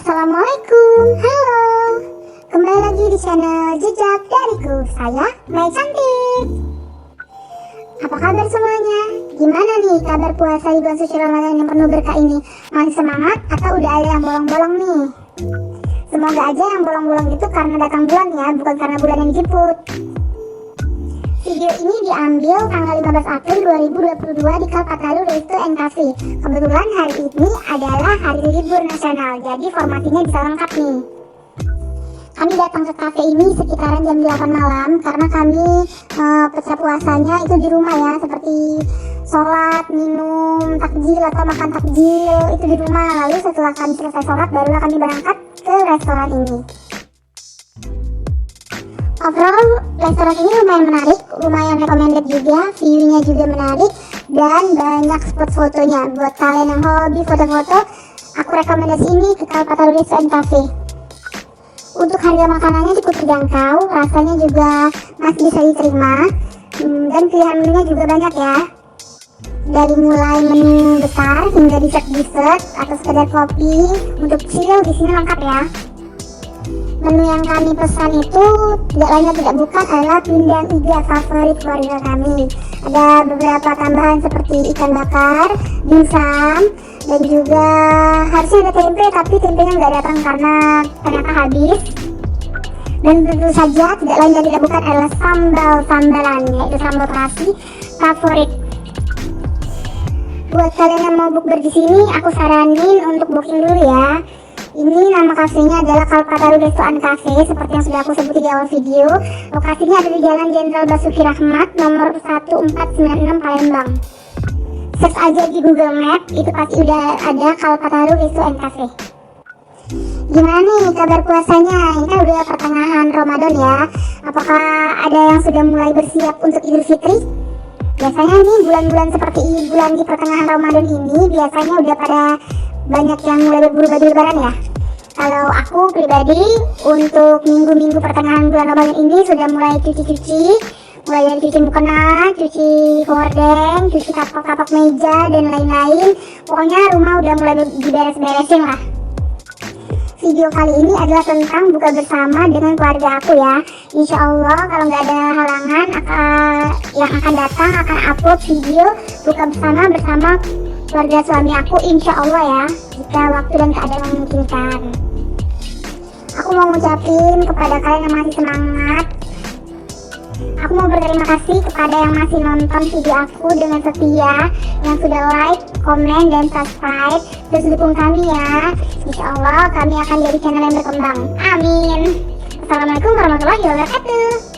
Assalamualaikum, halo. Kembali lagi di channel Jejak Dariku. Saya Mai Cantik. Apa kabar semuanya? Gimana nih kabar puasa di bulan suci Ramadan yang penuh berkah ini? Masih semangat atau udah ada yang bolong-bolong nih? Semoga aja yang bolong-bolong itu karena datang bulan ya, bukan karena bulan yang dijemput. Video ini diambil tanggal 15 April 2022 di Kalpataru Resto & Cafe. Kebetulan hari ini adalah hari libur nasional, jadi formasinya bisa lengkap nih. Kami datang ke cafe ini sekitaran jam 8 malam karena kami pecah puasanya itu di rumah ya, seperti sholat, minum takjil atau makan takjil itu di rumah. Lalu setelah kami selesai sholat barulah kami berangkat ke restoran ini. Overall, restoran ini lumayan menarik, lumayan recommended juga, view-nya juga menarik, dan banyak spot fotonya. Buat kalian yang hobi foto-foto, aku rekomendasi ini ke Kalpataru Resto & Cafe. Untuk harga makanannya cukup terjangkau, rasanya juga masih bisa diterima, dan pilihan menunya juga banyak ya. Dari mulai menu besar hingga dessert atau sekedar kopi, untuk chill di sini lengkap ya. Menu yang kami pesan itu tidak lain dan tidak bukan adalah pindang iga favorit keluarga kami. Ada beberapa tambahan seperti ikan bakar, dimsum, dan juga harusnya ada tempe, tapi tempenya nggak datang karena ternyata habis. Dan tentu saja tidak lain dan tidak bukan adalah sambal-sambalan, yaitu sambal terasi favorit. Buat kalian yang mau bukber di sini, aku saranin untuk booking dulu ya. Ini nama kafenya adalah Kalpataru Resto & Cafe, seperti yang sudah aku sebut di awal video. Lokasinya ada di Jalan Jenderal Basuki Rahmat, nomor 1496 Palembang. Search aja di Google Map, itu pasti udah ada Kalpataru Resto & Cafe. Gimana nih kabar puasanya? Ini kan udah pertengahan Ramadan ya. Apakah ada yang sudah mulai bersiap untuk Idul Fitri? Biasanya nih bulan-bulan seperti bulan di pertengahan Ramadan ini biasanya udah pada banyak yang mulai berburu baju lebaran ya. Kalau aku pribadi untuk minggu-minggu pertengahan bulan Ramadan ini sudah mulai cuci-cuci, mulai dari cuci mukena, cuci gorden, cuci kapak-kapak meja dan lain-lain. Pokoknya rumah udah mulai diberes-beresin lah. Video kali ini adalah tentang buka bersama dengan keluarga aku ya. Insya Allah kalau nggak ada halangan yang akan datang akan upload video buka bersama keluarga suami aku, insya Allah ya, jika waktu dan keadaan memungkinkan. Aku mau ngucapin kepada kalian yang masih semangat. Aku mau berterima kasih kepada yang masih nonton video aku dengan setia, yang sudah like, komen, dan subscribe. Terus dukung kami ya. Insya Allah kami akan jadi channel yang berkembang. Amin. Assalamualaikum warahmatullahi wabarakatuh.